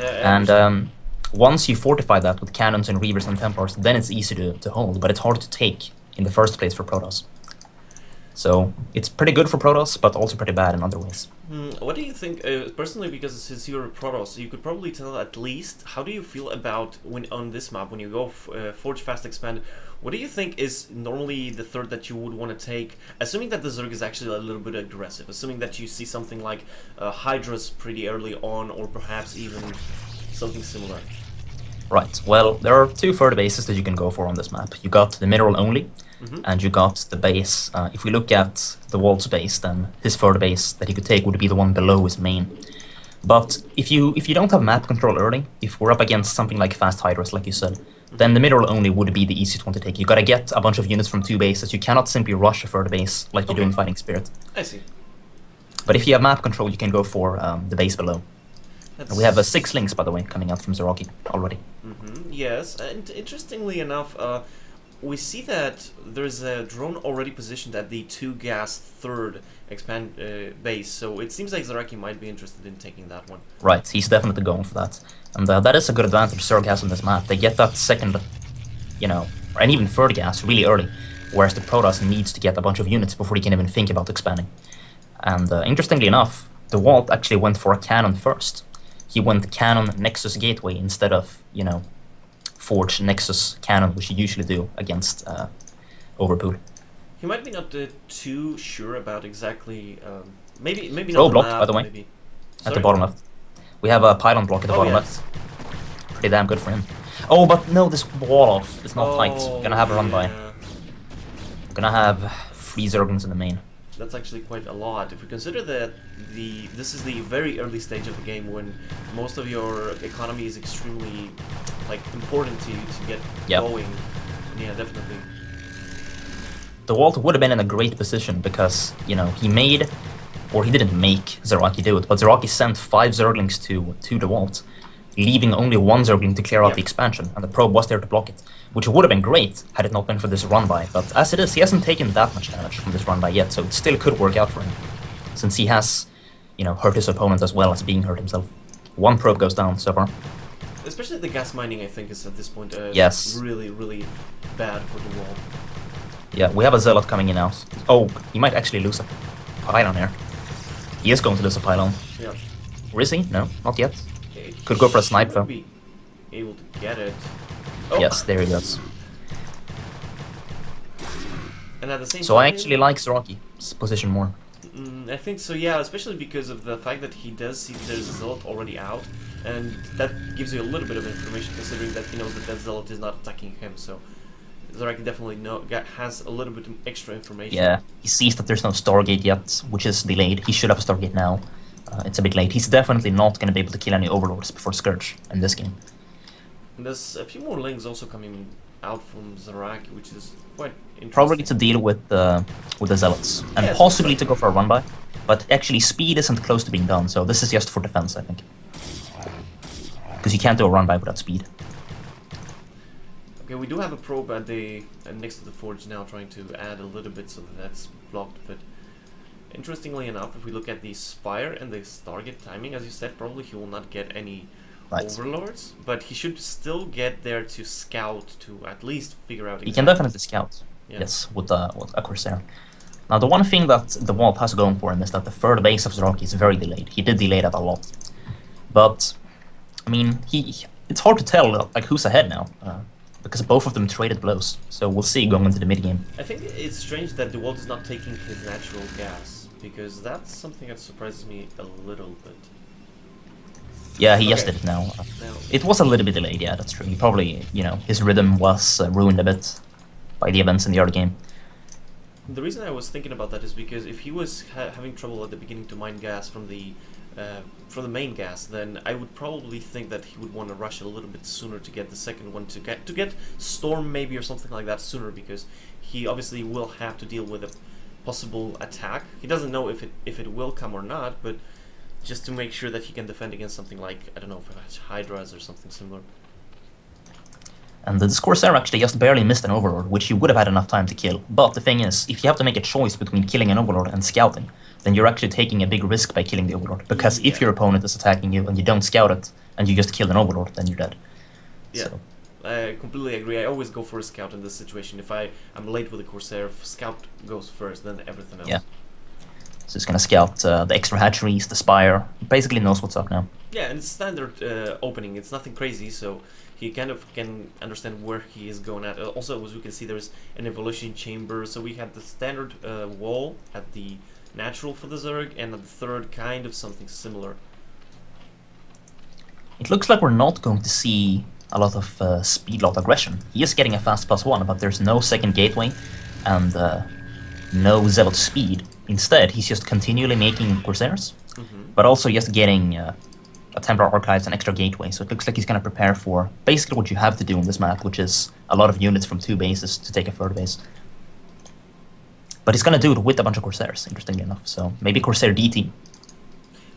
And once you fortify that with cannons and reavers and templars, then it's easy to hold, but it's hard to take in the first place for Protoss. So it's pretty good for Protoss, but also pretty bad in other ways. What do you think, personally, because since you're a Protoss, you could probably tell at least, how do you feel about, when on this map, when you go Forge Fast Expand, what do you think is normally the third that you would want to take, assuming that the Zerg is actually a little bit aggressive, assuming that you see something like Hydras pretty early on, or perhaps even something similar? Right, well, there are two third bases that you can go for on this map. You got the mineral only, and you got the base. If we look at the Walt's base, then his third base that he could take would be the one below his main. But if you don't have map control early, if we're up against something like fast Hydras, like you said, then the mineral only would be the easiest one to take. You gotta get a bunch of units from two bases. You cannot simply rush a third base like you do in Fighting Spirit. I see. But if you have map control, you can go for the base below. We have 6 links, by the way, coming out from ZaRaki already. Yes, and interestingly enough, we see that there's a drone already positioned at the 2-gas third expand base, so it seems like ZaRaki might be interested in taking that one. Right, he's definitely going for that. And that is a good advantage Zerg has on this map. They get that second, and even third gas really early, whereas the Protoss needs to get a bunch of units before he can even think about expanding. And interestingly enough, Dewalt actually went for a cannon first. He went cannon Nexus Gateway instead of, Forge Nexus cannon, which you usually do against Overpool. He might be not too sure about exactly, maybe Throw not block, the map, by the way, maybe. at the bottom left. We have a pylon block at the bottom left. Pretty damn good for him. Oh, but no, this wall off is not tight. Gonna have a run by. Gonna have 3 Zerglings in the main. That's actually quite a lot. If we consider that this is the very early stage of the game when most of your economy is extremely important to you to get going. Yeah, definitely. Dewalt would have been in a great position because, he made, or he didn't make ZaRaki do it, but ZaRaki sent 5 Zerglings to Dewalt, leaving only 1 Zergling to clear out the expansion, and the probe was there to block it, which would have been great had it not been for this run-by, but as it is, he hasn't taken that much damage from this run-by yet, so it still could work out for him, since he has, hurt his opponent as well as being hurt himself. 1 probe goes down so far. Especially the gas mining, I think, is at this point really, really bad for the wall. Yeah, we have a Zealot coming in now. Oh, he might actually lose a pylon here. He is going to lose a pylon. Yeah. Or is he? No, not yet. Could go for a snipe though. Be able to get it. Oh. Yes, there he goes. And at the same so time, I actually like ZaRaki's position more. I think so, yeah, especially because of the fact that he does see there's a Zealot already out, and that gives you a little bit of information considering that he knows that that Zealot is not attacking him, so ZaRaki definitely has a little bit of extra information. Yeah, he sees that there's no Stargate yet, which is delayed. He should have a Stargate now. It's a bit late. He's definitely not going to be able to kill any Overlords before Scourge in this game. And there's a few more links also coming out from ZaRaki, which is quite interesting. Probably to deal with the Zealots, and possibly to go for a run-by. But actually, speed isn't close to being done, so this is just for defense, I think. Because you can't do a run-by without speed. Okay, we do have a probe at the next to the forge now, trying to add a little bit so that that's blocked, but interestingly enough, if we look at the Spire and the Stargate timing, as you said, probably he will not get any Overlords, but he should still get there to scout, to at least figure out exactly. He can definitely scout, yes, with a Corsair. Now, the one thing that the Dewalt has going for him is that the third base of ZaRaki is very delayed. He did delay that a lot. But, I mean, it's hard to tell who's ahead now, because both of them traded blows. So we'll see going into the mid-game. I think it's strange that Dewalt is not taking his natural gas, because that's something that surprises me a little bit. Yeah, he just did it now. It was a little bit delayed, yeah, that's true. He probably, his rhythm was ruined a bit by the events in the early game. The reason I was thinking about that is because if he was having trouble at the beginning to mine gas from the main gas, then I would probably think that he would want to rush a little bit sooner to get the second one, to get Storm maybe or something like that sooner, because he obviously will have to deal with a possible attack. He doesn't know if it will come or not, but just to make sure that he can defend against something like, I don't know, Hydras or something similar. And the Corsair actually just barely missed an Overlord, which he would have had enough time to kill. But the thing is, if you have to make a choice between killing an Overlord and scouting, then you're actually taking a big risk by killing the Overlord. Because if your opponent is attacking you and you don't scout it, and you just kill an Overlord, then you're dead. Yeah, so. I completely agree. I always go for a scout in this situation. If I'm late with a Corsair, if scout goes first, then everything else. Yeah. So he's gonna scout the extra hatcheries, the spire. He basically knows what's up now. Yeah, and it's standard opening. It's nothing crazy, so he kind of can understand where he is going at. Also, as we can see, there's an evolution chamber. So we have the standard wall at the natural for the Zerg, and at the third, kind of something similar. It looks like we're not going to see a lot of speed lot aggression. He is getting a fast +1, but there's no second gateway and no Zealot speed. Instead, he's just continually making Corsairs, but also just getting a Templar Archives and extra gateway. So it looks like he's going to prepare for basically what you have to do on this map, which is a lot of units from 2 bases to take a 3rd base. But he's going to do it with a bunch of Corsairs, interestingly enough. So maybe Corsair DT.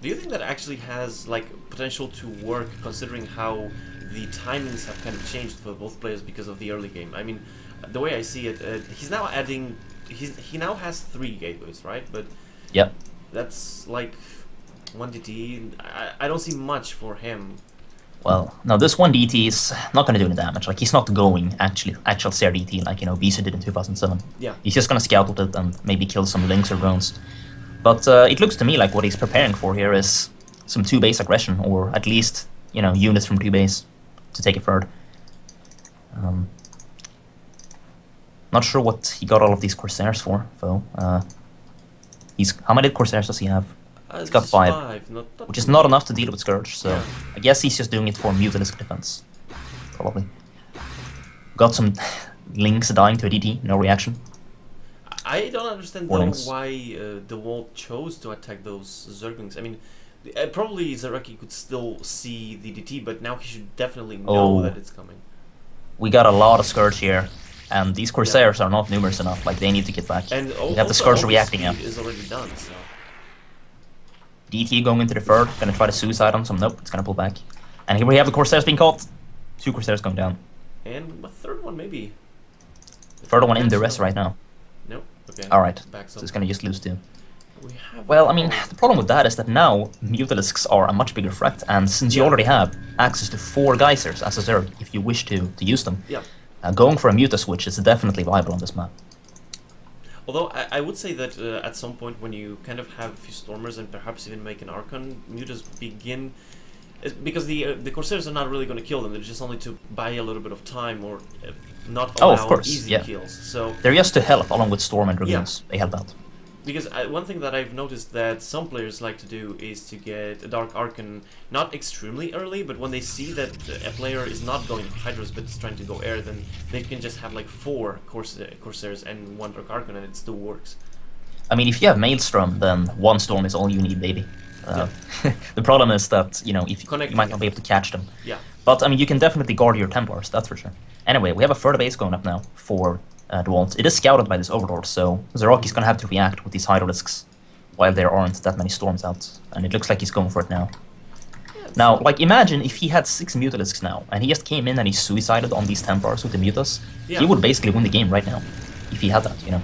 Do you think that actually has like potential to work, considering how the timings have kind of changed for both players because of the early game? I mean, the way I see it, he's now adding. He now has 3 gateways, right? But yep, that's like 1 DT. I don't see much for him. Well, no, this 1 DT is not going to do any damage. Like, he's not going actual CR DT like, you know, Visa did in 2007. Yeah. He's just going to scout with it and maybe kill some links or drones. But it looks to me like what he's preparing for here is some 2 base aggression, or at least, you know, units from 2 base to take a 3rd. Not sure what he got all of these Corsairs for, though. How many Corsairs does he have? He's got 5, not which is not enough to deal with Scourge, so yeah. I guess he's just doing it for Mutalisk defense. Probably. Got some links dying to a DT, no reaction. I don't understand though why Dewalt chose to attack those Zerglings. I mean, probably ZaRaki could still see the DT, but now he should definitely know that it's coming. We got a lot of Scourge here, and these Corsairs are not numerous enough. Like, they need to get back. And we have the Scourge reacting now. Is already done, so. DT going into the 3rd, gonna try to suicide on some. Nope, it's gonna pull back. And here we have the Corsairs being caught. 2 Corsairs going down. And a 3rd one maybe. 3rd one in the rest right now. Nope. Okay. Alright, so it's gonna just lose 2. We have well, I mean, the problem with that is that now Mutalisks are a much bigger threat, and since you already have access to 4 Geysers as a Zerg, if you wish to use them, going for a Muta switch is definitely viable on this map. Although I would say that at some point when you kind of have a few Stormers and perhaps even make an Archon, Mutas begin... because the Corsairs are not really going to kill them, they're just only to buy a little bit of time or not allow easy kills. So they're just to help, along with Storm and Dragoons. They help out. Because one thing that I've noticed that some players like to do is to get a Dark Archon not extremely early, but when they see that a player is not going Hydras but is trying to go air, then they can just have like 4 Corsairs and 1 Dark Archon and it still works. I mean, if you have Maelstrom, then 1 Storm is all you need, baby. The problem is that, you know, if you might not be able to catch them. Yeah. But, I mean, you can definitely guard your Templars, that's for sure. Anyway, we have a 3rd base going up now for Dewalt. It is scouted by this Overlord, so ZaRaki's gonna have to react with these Hydralisks while there aren't that many Storms out. And it looks like he's going for it now. Now, like, imagine if he had 6 Mutalisks now, and he just came in and he suicided on these Templars with the Mutas. He would basically win the game right now, if he had that, you know.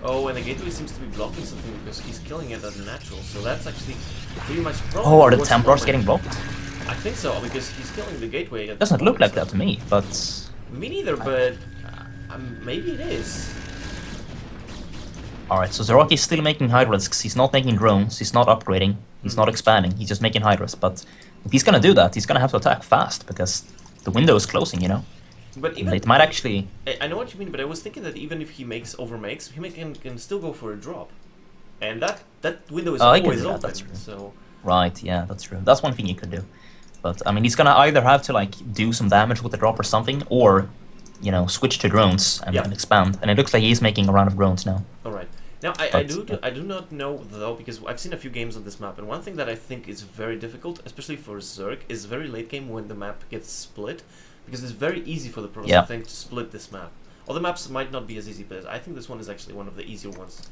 Oh, and the gateway seems to be blocking something because he's killing it as a natural, so that's actually pretty much Oh, are the Templars getting blocked? I think so, because he's killing the gateway. It doesn't look like that to me, but... Me neither, but maybe it is. Alright, so ZaRaki is still making Hydralisks. He's not making drones, he's not upgrading, he's not expanding, he's just making Hydras. But if he's gonna do that, he's gonna have to attack fast, because the window is closing, you know? But even it might actually... I know what you mean, but I was thinking that even if he overmakes, he can still go for a drop. And that window is always open, that's true. So... Right, yeah, that's true. That's one thing you could do. But, I mean, he's gonna either have to, like, do some damage with the drop or something, or, you know, switch to drones and expand. And it looks like he's making a round of drones now. Alright. Now, I do not know, though, because I've seen a few games on this map, and one thing that I think is very difficult, especially for Zerg, is very late game when the map gets split. Because it's very easy for the pros, I think, to split this map. Other maps might not be as easy, but I think this one is actually one of the easier ones.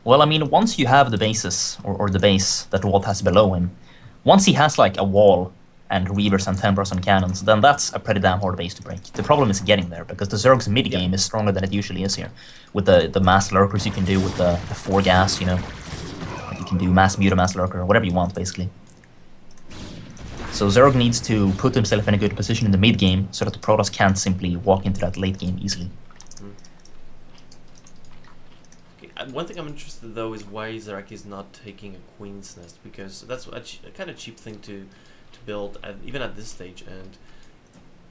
Well, I mean, once you have the bases, or the base that Dewalt has below him, once he has, like, a wall and Reavers and Templars and Cannons, then that's a pretty damn hard base to break. The problem is getting there, because the Zerg's mid-game is stronger than it usually is here. With the mass lurkers you can do with the 4 gas, you know. Like you can do mass Mutamass lurker, or whatever you want, basically. So Zerg needs to put himself in a good position in the mid-game, so that the Protoss can't simply walk into that late game easily. One thing I'm interested though is why ZaRaki is not taking a Queen's Nest, because that's a kind of cheap thing to build even at this stage, and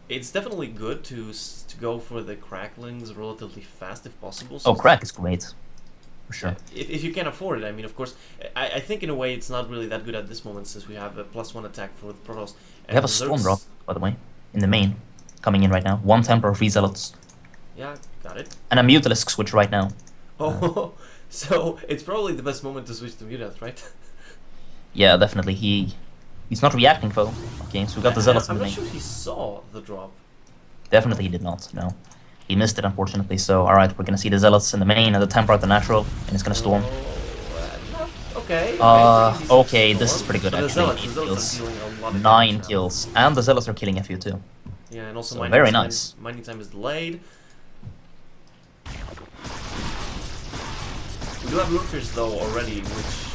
it's definitely good to go for the cracklings relatively fast if possible. Oh, crack is great, for sure. If you can afford it, I mean, of course. I think in a way it's not really that good at this moment, since we have a +1 attack for the Protoss. We have a Storm Drop, by the way, in the main, coming in right now. 1 Templar, 3 Zealots. Yeah, got it. And a Mutalisk switch right now. Oh, so it's probably the best moment to switch to Mutants, right? Yeah, definitely. He's not reacting though. Okay, so we got the Zealots in I'm the not main. sure he saw the drop. Definitely he did not, no. He missed it, unfortunately, so alright, we're gonna see the Zealots in the main and the Templar at the natural, and it's gonna storm. Okay. Okay, this is pretty good, so actually. The 8 kills, dealing a lot of 9 damage now. kills, and the Zealots are killing a few too. Yeah, and also So very nice. mining time is delayed. We do have lurkers though already, which...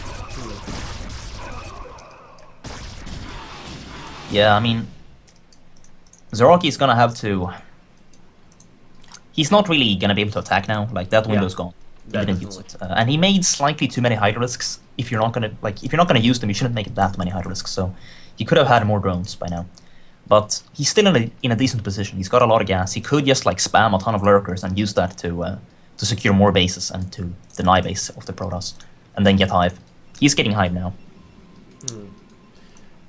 Yeah, I mean... ZaRaki is gonna have to... He's not really gonna be able to attack now, like that window's gone. He didn't use it. And he made slightly too many Hydralisks. If you're not gonna use them, you shouldn't make that many Hydralisks, so... He could have had more drones by now. But he's still in a decent position. He's got a lot of gas. He could just like spam a ton of lurkers and use that to secure more bases and to deny base of the Protoss, and then get Hive. He's getting Hive now.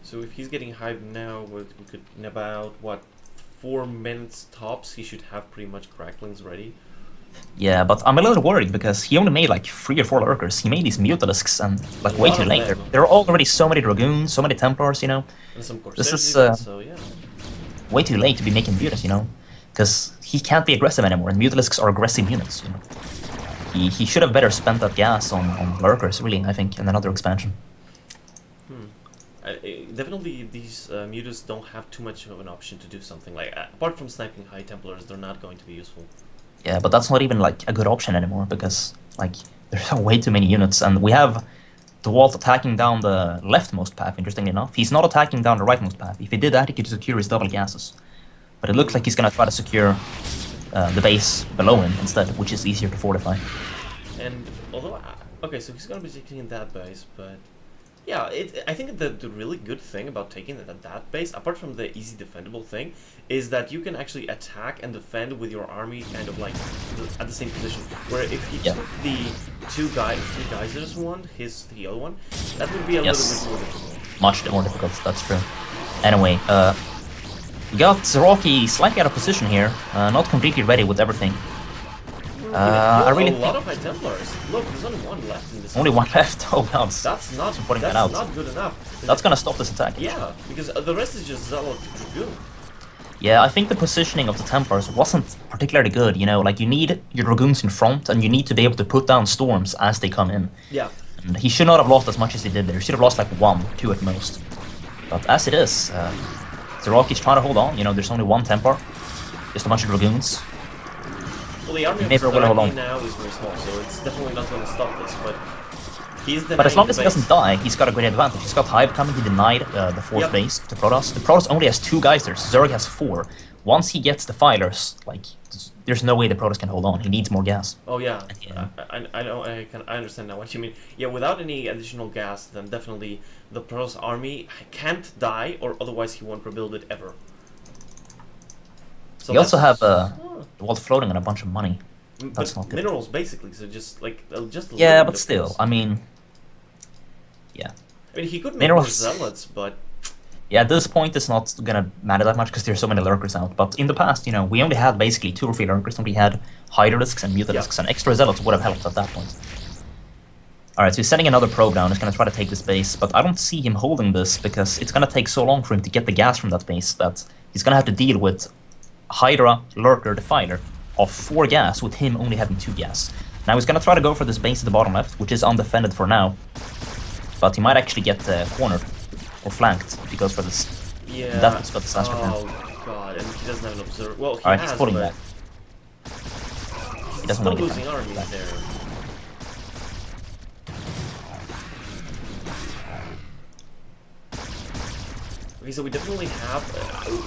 So if he's getting Hive now, we could in about what 4 minutes tops, he should have pretty much cracklings ready. Yeah, but I'm a little worried because he only made like 3 or 4 lurkers. He made these Mutalisks and like way too late. There are already so many Dragoons, so many Templars, you know. And some this is so yeah. way too late to be making mutants, you know, because he can't be aggressive anymore, and Mutalisks are aggressive units, you know. He should have better spent that gas on lurkers, really, I think, in another expansion. Definitely, these mutants don't have too much of an option to do something like apart from sniping high Templars, they're not going to be useful. Yeah, but that's not even like a good option anymore because like there's way too many units, and we have Dewalt attacking down the leftmost path. Interestingly enough, he's not attacking down the rightmost path. If he did that, he could secure his double gases. But it looks like he's gonna try to secure the base below him instead, which is easier to fortify. And although okay, so he's gonna be taking that base, but. Yeah, I think the really good thing about taking that base, apart from the easy defendable thing, is that you can actually attack and defend with your army kind of like at the same position. Where if he took the two geysers one, the other one, that would be a little bit more difficult. Much more difficult, that's true. Anyway, we got ZaRaki slightly out of position here, not completely ready with everything. I really think a lot of high Templars. Look, there's only 1 left in this. Only 1 left. Oh god. That's not good enough. That's gonna stop this attack. Yeah, because the rest is just Zealot Dragoon. Yeah, I think the positioning of the Templars wasn't particularly good. You know, like you need your Dragoons in front, and you need to be able to put down storms as they come in. Yeah. And he should not have lost as much as he did there. He should have lost like 1, 2 at most. But as it is, ZaRaki's trying to hold on. You know, there's only 1 Templar, just a bunch of Dragoons. Well, the army of ZaRaki now is very small, so it's definitely not going to stop this, but he's denying. But as long as he doesn't die, he's got a great advantage. He's got Hive coming, he denied the 4th base to Protoss. The Protoss only has 2 geysers, Zerg has 4. Once he gets the filers, like, there's no way the Protoss can hold on. He needs more gas. Oh yeah, I understand now what you mean. Yeah, without any additional gas, then definitely the Protoss army can't die, or otherwise he won't rebuild it ever. So you also have Dewalt floating on a bunch of money. That's not good. Minerals, basically, so just like just a yeah, but still, I mean, yeah. I mean, he could make minerals, more zealots, but yeah, at this point it's not gonna matter that much because there's so many lurkers out. But in the past, you know, we only had basically 2 or 3 lurkers, and we had Hydralisks and Mutalisks, and extra zealots would have helped at that point. Alright, so he's sending another probe down. He's gonna try to take this base, but I don't see him holding this because it's gonna take so long for him to get the gas from that base that he's gonna have to deal with Hydra, Lurker, Defiler of 4 gas with him only having 2 gas. Now he's gonna try to go for this base at the bottom left, which is undefended for now, but he might actually get cornered or flanked if he goes for this Yeah. That was got disaster for him. Oh god, and he doesn't have an observer. Well, he Alright, has, he's pulling but back. he's doesn't still wanna get losing armies back. there. Okay, so we definitely have.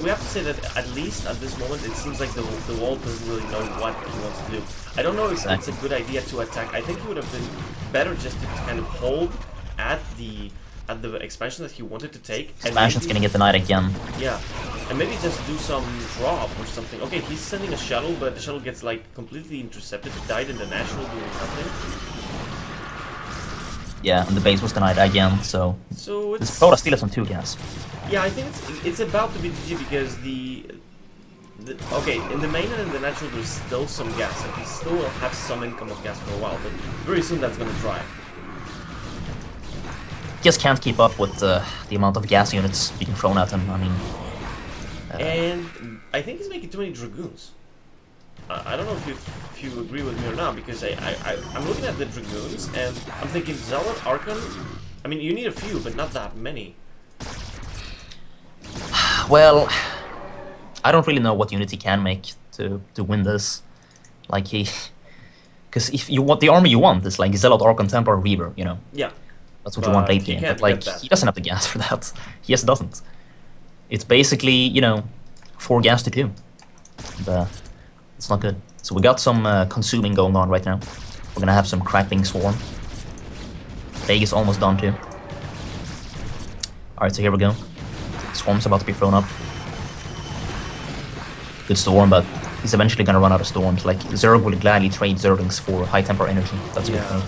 We have to say that at least at this moment, it seems like the Dewalt doesn't really know what he wants to do. I don't know if it's a good idea to attack. I think it would have been better just to kind of hold at the expansion that he wanted to take. Expansion's gonna get denied again. Yeah, and maybe just do some drop or something. Okay, he's sending a shuttle, but the shuttle gets like completely intercepted. It died in the natural doing nothing. Yeah, and the base was denied again, so So this it's Protoss still has some 2 gas. yeah, I think it's about to be GG because the okay, in the main and in the natural there's still some gas. Like we still will have some income of gas for a while, but very soon that's gonna dry. Just can't keep up with the amount of gas units being thrown at him. I mean, And I think he's making too many dragoons. I don't know if you agree with me or not, because I'm looking at the dragoons and I'm thinking Zealot, Archon. I mean, you need a few, but not that many. well, I don't really know what unit he can make to win this. Like because if you want the army you want is like Zealot, Archon, Templar, Reaver, you know. Yeah. That's what you want late he game, can't but like get that. he doesn't have the gas for that. He just doesn't. It's basically, you know, 4 gas to 2. And, it's not good. So we got some consuming going on right now. We're gonna have some crackling swarm. Plague is almost done too. Alright, so here we go. Swarm's about to be thrown up. Good storm, but he's eventually gonna run out of storms. Like Zerg will gladly trade Zerglings for high temper energy. That's a good thing.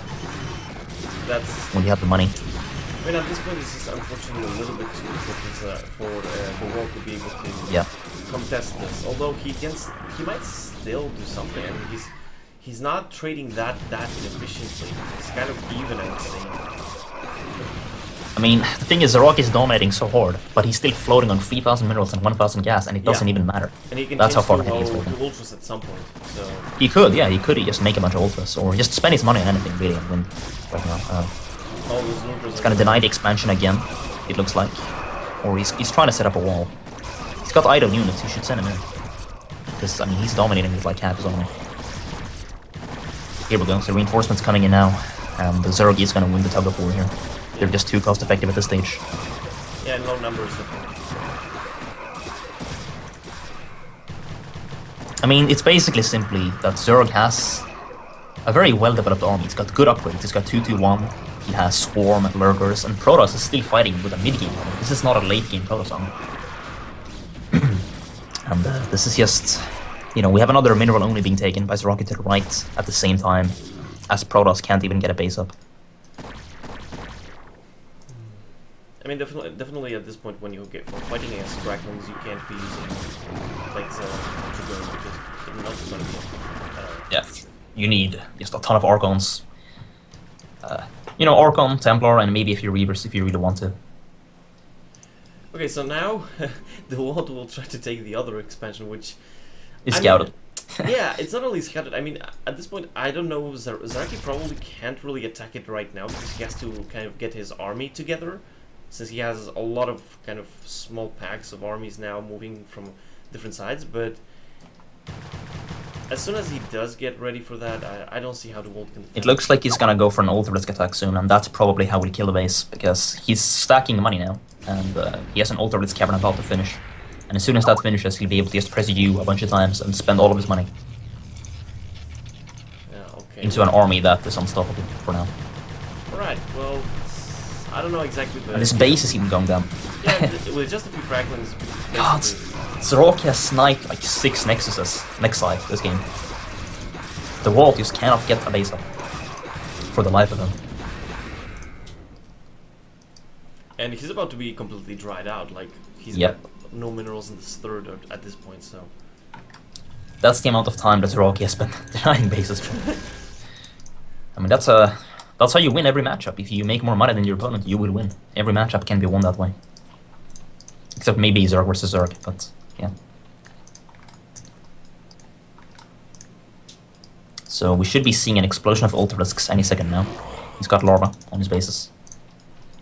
That's. When you have the money. I mean, at this point, this is unfortunately a little bit too difficult for the world to be able to Yeah. contest this. Although he might still do something. I mean, he's not trading that inefficiently. It's kind of even, I would say. I mean, the thing is, ZaRaki is dominating so hard, but he's still floating on 3,000 minerals and 1,000 gas, and it doesn't even matter. And he can That's how change far to, ahead he is right now. to ultras at some point. So He could, yeah, he could just make a bunch of ultras, or just spend his money on anything, really, and win right now. all those ultras. He's gonna deny the expansion again, it looks like. Or he's trying to set up a wall. He's got idle units, you should send him in. Because, I mean, he's dominating with like half his army. Here we go, so reinforcements coming in now, and the Zerg is gonna win the tug of war here. They're just too cost effective at this stage. Yeah, in low numbers. I mean, it's basically simply that Zerg has a very well-developed army. It's got good upgrades. It's got 2-2-1. He has Swarm, Lurkers, and Protoss is still fighting with a mid-game army. This is not a late-game Protoss army. And this is just... You know, we have another mineral only being taken by ZaRaki to the right at the same time as Protoss can't even get a base up. I mean, definitely at this point, when you get fighting against Dracons, you can't be using like the Dragoon, because they're not going to be at all. Yeah, you need just a ton of Archons. You know, Archon, Templar, and maybe a few Reavers if you really want to. Okay, so now the Dewalt will try to take the other expansion, which It's scouted. Yeah, it's not only scouted. I mean, at this point, I don't know. ZaRaki probably can't really attack it right now because he has to kind of get his army together, since he has a lot of kind of small packs of armies now moving from different sides. But as soon as he does get ready for that, I don't see how the Dewalt can. It looks like he's gonna go for an ultra-risk attack soon, and that's probably how we'll kill the base, because he's stacking money now, and he has an ultra-risk cavern about to finish. And as soon as that finishes, he'll be able to just press U a bunch of times and spend all of his money into an army that is unstoppable for now. Alright, well, I don't know exactly, but... And his base is even going down. Yeah, with just a few cracklings... God, ZaRaki has sniped like 6 Nexuses next side this game. The Dewalt just cannot get a base up for the life of him. And he's about to be completely dried out, like, he's Yep. got no minerals in this third at this point, so... That's the amount of time that ZaRaki has spent denying bases. I mean, that's how you win every matchup. If you make more money than your opponent, you will win. Every matchup can be won that way. Except maybe Zerg versus Zerg, but yeah. So we should be seeing an explosion of ultra-risks any second now. He's got Larva on his bases.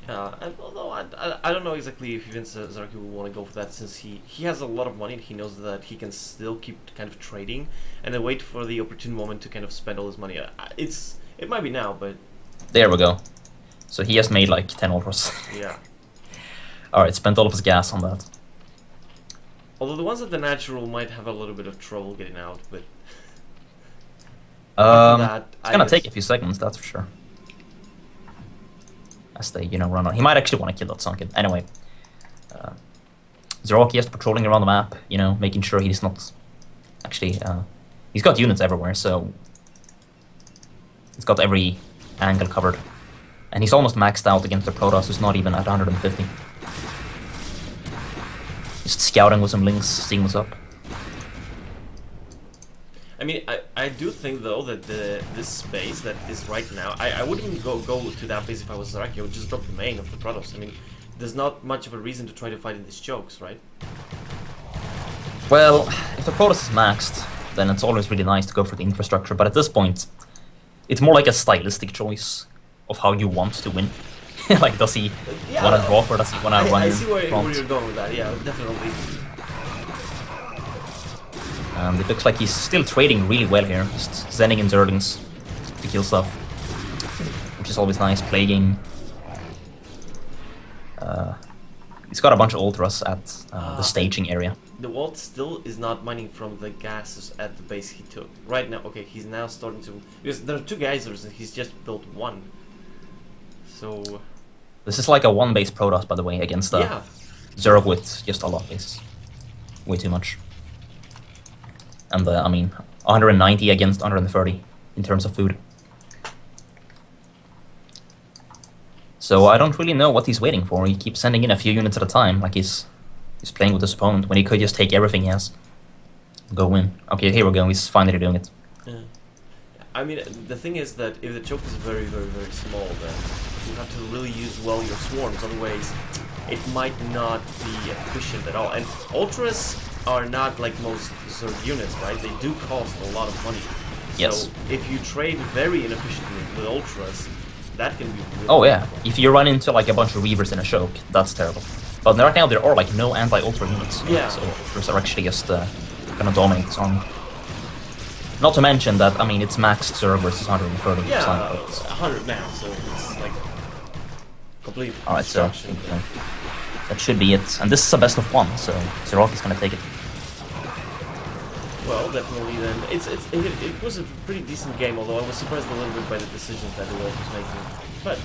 Yeah, and although I I don't know exactly if even ZaRaki will want to go for that, since he has a lot of money and he knows that he can still keep kind of trading and then wait for the opportune moment to kind of spend all his money. It might be now, but there we go. So he has made like 10 ultras. yeah. All right, spent all of his gas on that. Although the ones at the natural might have a little bit of trouble getting out, but it's gonna take a few seconds, that's for sure. As they, run on. He might actually want to kill that Sunken. Anyway, ZaRaki is patrolling around the map, making sure he's not actually. He's got units everywhere, so he's got every angle covered, and he's almost maxed out against the Protoss, who's not even at 150. Just scouting with some links, seeing what's up. I mean, I do think though that this space that is right now, I wouldn't even go to that base if I was ZaRaki. I would just drop the main of the Protoss. I mean, there's not much of a reason to try to fight in these chokes, right? Well, if the Protoss is maxed, then it's always really nice to go for the infrastructure. But at this point, it's more like a stylistic choice of how you want to win. Like, does he want to drop or does he want to run? I see where you're going with that. Yeah, definitely. It looks like he's still trading really well here, just zenning in Zerglings to kill stuff, which is always nice. Plaguing. He's got a bunch of ultras at the staging area. Dewalt still is not mining from the gases at the base he took. Right now, okay, he's now starting to... Because there are 2 geysers and he's just built 1. So... This is like a 1-base Protoss, by the way, against Zerg with just a lot of bases. Way too much. And I mean, 190 against 130 in terms of food. So I don't really know what he's waiting for. He keeps sending in a few units at a time, like he's playing with his opponent, when he could just take everything he has. Go win. Okay, here we go, he's finally doing it. Yeah. I mean, the thing is that if the choke is very, very, very small, then you have to really use well your swarms, otherwise it might not be efficient at all. And ultras are not like most Zerg units, right? They do cost a lot of money. Yes. So if you trade very inefficiently with ultras, that can be really oh yeah, if you run into like a bunch of Reavers in a choke, that's terrible. But right now there are like no anti-ultra units. Yeah. So ultras are actually just gonna dominate this army. Not to mention that, I mean, it's maxed Zerg versus 130. Yeah, 100 now, so it's like complete destruction. So that should be it. And this is a best of 1, so ZaRaki's gonna take it. Well, definitely then. It was a pretty decent game, although I was surprised a little bit by the decisions that Dewalt was making. But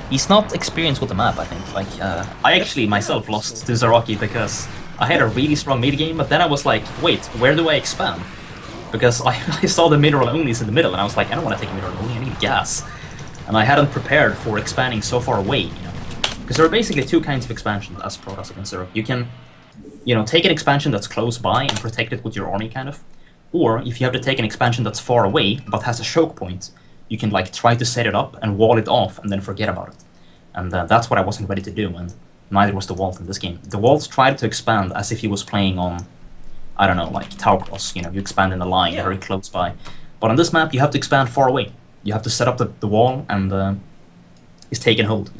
he's not experienced with the map, I think. Like, I actually myself lost to ZaRaki because I had a really strong mid game, but then I was like, wait, where do I expand? Because I saw the mineral onlys in the middle, and I was like, I don't want to take a mineral only, I need gas. And I hadn't prepared for expanding so far away, Because there are basically 2 kinds of expansion as Protoss against Zerg. You can, take an expansion that's close by and protect it with your army, kind of. Or, if you have to take an expansion that's far away, but has a choke point, you can, like, try to set it up and wall it off and then forget about it. And that's what I wasn't ready to do, and neither was Dewalt in this game. Dewalt tried to expand as if he was playing on, I don't know, like Tower Cross, you expand in a line very close by. But on this map, you have to expand far away. You have to set up the wall, and it's taken hold,